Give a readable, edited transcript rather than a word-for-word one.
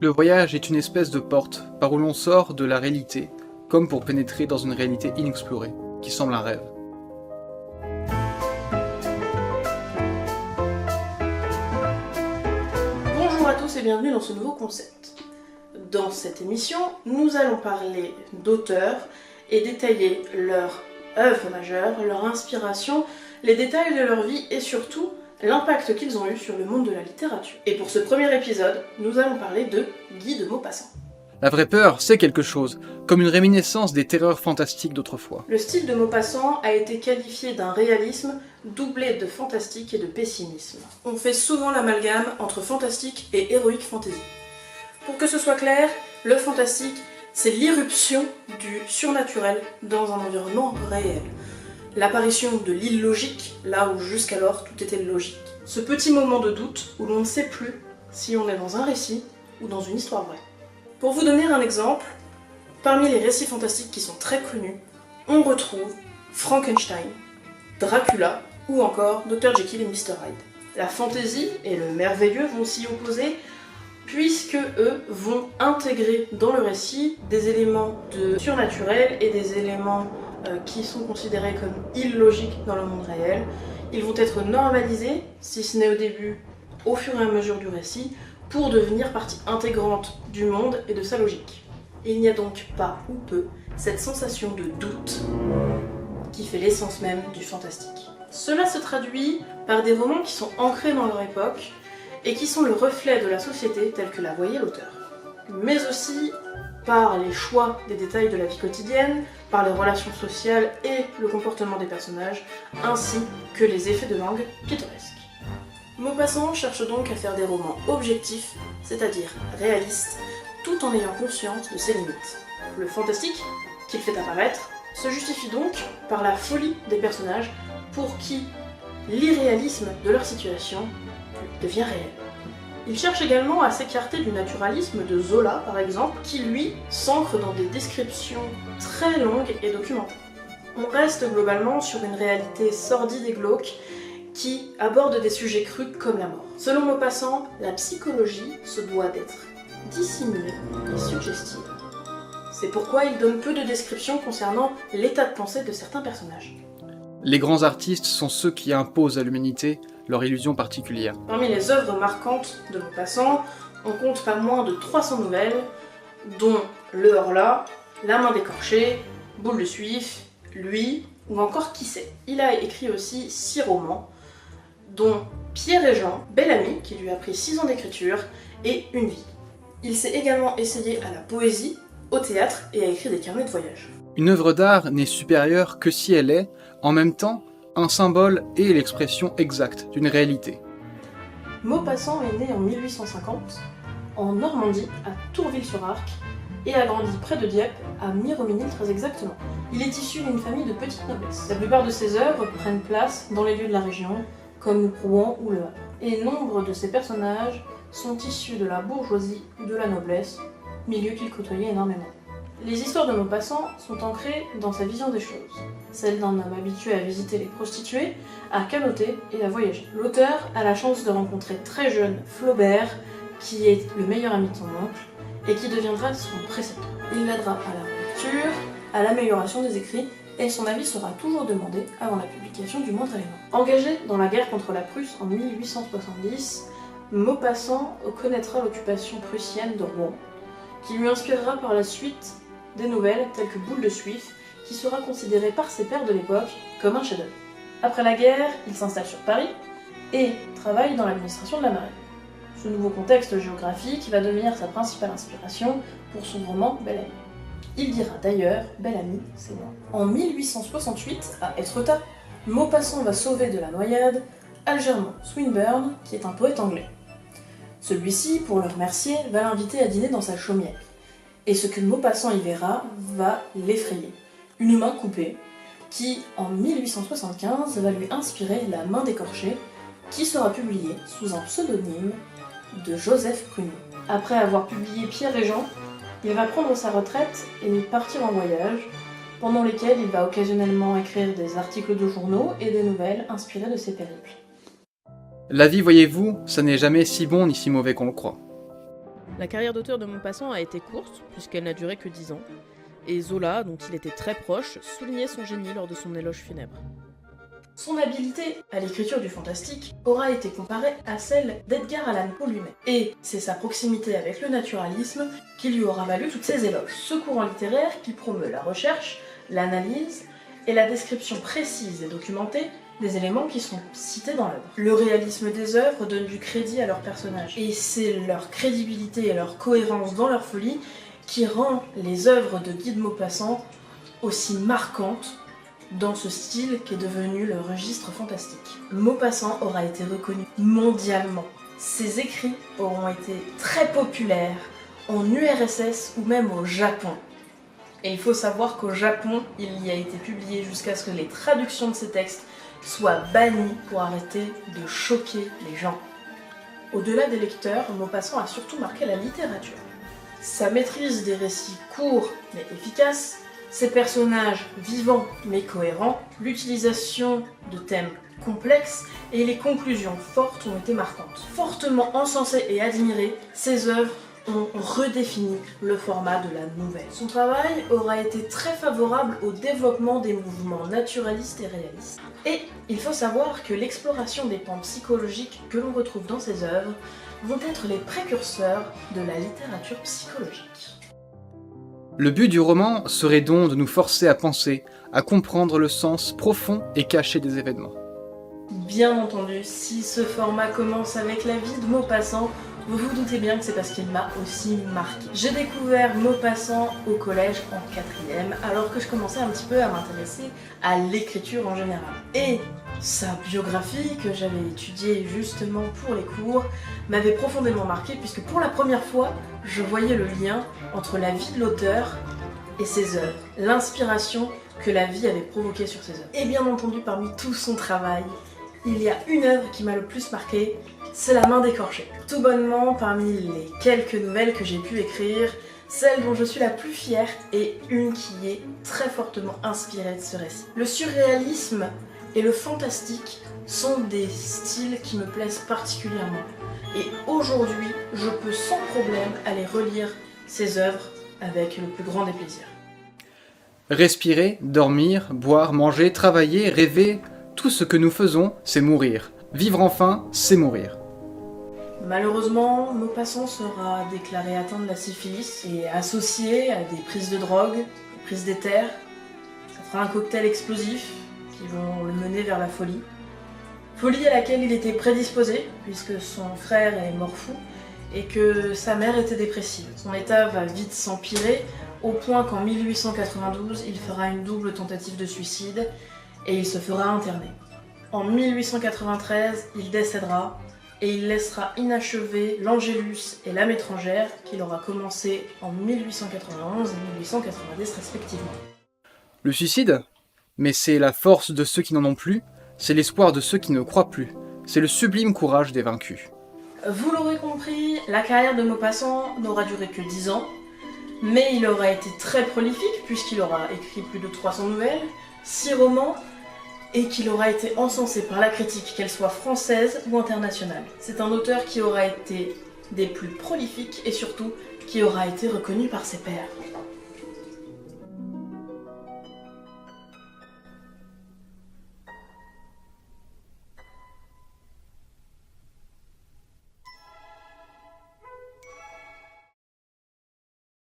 Le voyage est une espèce de porte par où l'on sort de la réalité, comme pour pénétrer dans une réalité inexplorée, qui semble un rêve. Bonjour à tous et bienvenue dans ce nouveau concept. Dans cette émission, nous allons parler d'auteurs et détailler leur œuvre majeure, leur inspiration, les détails de leur vie et surtout l'impact qu'ils ont eu sur le monde de la littérature. Et pour ce premier épisode, nous allons parler de Guy de Maupassant. La vraie peur, c'est quelque chose, comme une réminiscence des terreurs fantastiques d'autrefois. Le style de Maupassant a été qualifié d'un réalisme doublé de fantastique et de pessimisme. On fait souvent l'amalgame entre fantastique et héroïque fantasy. Pour que ce soit clair, le fantastique, c'est l'irruption du surnaturel dans un environnement réel. L'apparition de l'illogique, là où jusqu'alors tout était logique. Ce petit moment de doute où l'on ne sait plus si on est dans un récit ou dans une histoire vraie. Pour vous donner un exemple, parmi les récits fantastiques qui sont très connus, on retrouve Frankenstein, Dracula ou encore Dr Jekyll et Mr Hyde. La fantaisie et le merveilleux vont s'y opposer puisque eux vont intégrer dans le récit des éléments de surnaturel et des éléments qui sont considérés comme illogiques dans le monde réel. Ils vont être normalisés, si ce n'est au début, au fur et à mesure du récit, pour devenir partie intégrante du monde et de sa logique. Il n'y a donc pas ou peu cette sensation de doute qui fait l'essence même du fantastique. Cela se traduit par des romans qui sont ancrés dans leur époque et qui sont le reflet de la société telle que la voyait l'auteur. Mais aussi par les choix des détails de la vie quotidienne, par les relations sociales et le comportement des personnages, ainsi que les effets de langue pittoresques. Maupassant cherche donc à faire des romans objectifs, c'est-à-dire réalistes, tout en ayant conscience de ses limites. Le fantastique qu'il fait apparaître se justifie donc par la folie des personnages pour qui l'irréalisme de leur situation devient réel. Il cherche également à s'écarter du naturalisme de Zola, par exemple, qui lui s'ancre dans des descriptions très longues et documentées. On reste globalement sur une réalité sordide et glauque qui aborde des sujets crus comme la mort. Selon Maupassant, la psychologie se doit d'être dissimulée et suggestive. C'est pourquoi il donne peu de descriptions concernant l'état de pensée de certains personnages. Les grands artistes sont ceux qui imposent à l'humanité leur illusion particulière. Parmi les œuvres marquantes de Maupassant, on compte pas moins de 300 nouvelles, dont Le Horla, La Main d'écorché, Boule de Suif, Lui, ou encore Qui sait. Il a écrit aussi 6 romans, dont Pierre et Jean, Bel Ami, qui lui a pris 6 ans d'écriture, et Une vie. Il s'est également essayé à la poésie, au théâtre et a écrit des carnets de voyage. Une œuvre d'art n'est supérieure que si elle est, en même temps, un symbole et l'expression exacte d'une réalité. Maupassant est né en 1850, en Normandie, à Tourville-sur-Arc, et a grandi près de Dieppe, à Miromesnil très exactement. Il est issu d'une famille de petite noblesse. La plupart de ses œuvres prennent place dans les lieux de la région, comme Rouen ou Le Havre. Et nombre de ses personnages sont issus de la bourgeoisie ou de la noblesse, milieu qu'il côtoyait énormément. Les histoires de Maupassant sont ancrées dans sa vision des choses, celle d'un homme habitué à visiter les prostituées, à canoter et à voyager. L'auteur a la chance de rencontrer très jeune Flaubert, qui est le meilleur ami de son oncle, et qui deviendra son précepteur. Il l'aidera à la lecture, à l'amélioration des écrits, et son avis sera toujours demandé avant la publication du moindre élément. Engagé dans la guerre contre la Prusse en 1870, Maupassant connaîtra l'occupation prussienne de Rouen, qui lui inspirera par la suite des nouvelles telles que Boule de Suif, qui sera considéré par ses pairs de l'époque comme un chef-d'œuvre. Après la guerre, il s'installe sur Paris et travaille dans l'administration de la marine. Ce nouveau contexte géographique va devenir sa principale inspiration pour son roman Bel Ami. Il dira d'ailleurs « Bel Ami, c'est moi ». En 1868, à Étretat, Maupassant va sauver de la noyade Algernon Swinburne, qui est un poète anglais. Celui-ci, pour le remercier, va l'inviter à dîner dans sa chaumière. Et ce que Maupassant y verra va l'effrayer. Une main coupée, qui, en 1875, va lui inspirer La Main d'écorché, qui sera publiée sous un pseudonyme de Joseph Prunier. Après avoir publié Pierre et Jean, il va prendre sa retraite et partir en voyage, pendant lesquels il va occasionnellement écrire des articles de journaux et des nouvelles inspirées de ses périples. La vie, voyez-vous, ça n'est jamais si bon ni si mauvais qu'on le croit. La carrière d'auteur de Maupassant a été courte, puisqu'elle n'a duré que 10 ans, et Zola, dont il était très proche, soulignait son génie lors de son éloge funèbre. Son habileté à l'écriture du fantastique aura été comparée à celle d'Edgar Allan Poe lui-même. Et c'est sa proximité avec le naturalisme qui lui aura valu toutes ses éloges. Ce courant littéraire qui promeut la recherche, l'analyse et la description précise et documentée des éléments qui sont cités dans l'œuvre. Le réalisme des œuvres donne du crédit à leurs personnages, et c'est leur crédibilité et leur cohérence dans leur folie qui rend les œuvres de Guy de Maupassant aussi marquantes dans ce style qui est devenu le registre fantastique. Maupassant aura été reconnu mondialement. Ses écrits auront été très populaires en URSS ou même au Japon. Et il faut savoir qu'au Japon, il y a été publié jusqu'à ce que les traductions de ces textes soient bannies pour arrêter de choquer les gens. Au-delà des lecteurs, Maupassant a surtout marqué la littérature. Sa maîtrise des récits courts mais efficaces, ses personnages vivants mais cohérents, l'utilisation de thèmes complexes et les conclusions fortes ont été marquantes. Fortement encensées et admirées, ses œuvres ont redéfini le format de la nouvelle. Son travail aura été très favorable au développement des mouvements naturalistes et réalistes. Et il faut savoir que l'exploration des pans psychologiques que l'on retrouve dans ses œuvres vont être les précurseurs de la littérature psychologique. Le but du roman serait donc de nous forcer à penser, à comprendre le sens profond et caché des événements. Bien entendu, si ce format commence avec la vie de Maupassant, vous vous doutez bien que c'est parce qu'il m'a aussi marqué. J'ai découvert Maupassant au collège en 4e, alors que je commençais un petit peu à m'intéresser à l'écriture en général. Et sa biographie, que j'avais étudiée justement pour les cours, m'avait profondément marqué, puisque pour la première fois, je voyais le lien entre la vie de l'auteur et ses œuvres, l'inspiration que la vie avait provoquée sur ses œuvres. Et bien entendu, parmi tout son travail, il y a une œuvre qui m'a le plus marqué, c'est La main d'écorché. Tout bonnement, parmi les quelques nouvelles que j'ai pu écrire, celle dont je suis la plus fière est une qui est très fortement inspirée de ce récit. Le surréalisme et le fantastique sont des styles qui me plaisent particulièrement. Et aujourd'hui, je peux sans problème aller relire ces œuvres avec le plus grand des plaisirs. Respirer, dormir, boire, manger, travailler, rêver, tout ce que nous faisons, c'est mourir. Vivre enfin, c'est mourir. Malheureusement, Maupassant sera déclaré atteint de la syphilis et associé à des prises de drogue, des prises d'éther. Ça fera un cocktail explosif qui vont le mener vers la folie. Folie à laquelle il était prédisposé, puisque son frère est mort fou et que sa mère était dépressive. Son état va vite s'empirer, au point qu'en 1892, il fera une double tentative de suicide et il se fera interner. En 1893, il décédera et il laissera inachevé l'Angélus et l'âme étrangère qu'il aura commencé en 1891 et 1890 respectivement. Le suicide ? Mais c'est la force de ceux qui n'en ont plus, c'est l'espoir de ceux qui ne croient plus, c'est le sublime courage des vaincus. Vous l'aurez compris, la carrière de Maupassant n'aura duré que 10 ans, mais il aura été très prolifique puisqu'il aura écrit plus de 300 nouvelles, 6 romans, et qu'il aura été encensé par la critique, qu'elle soit française ou internationale. C'est un auteur qui aura été des plus prolifiques et surtout qui aura été reconnu par ses pairs.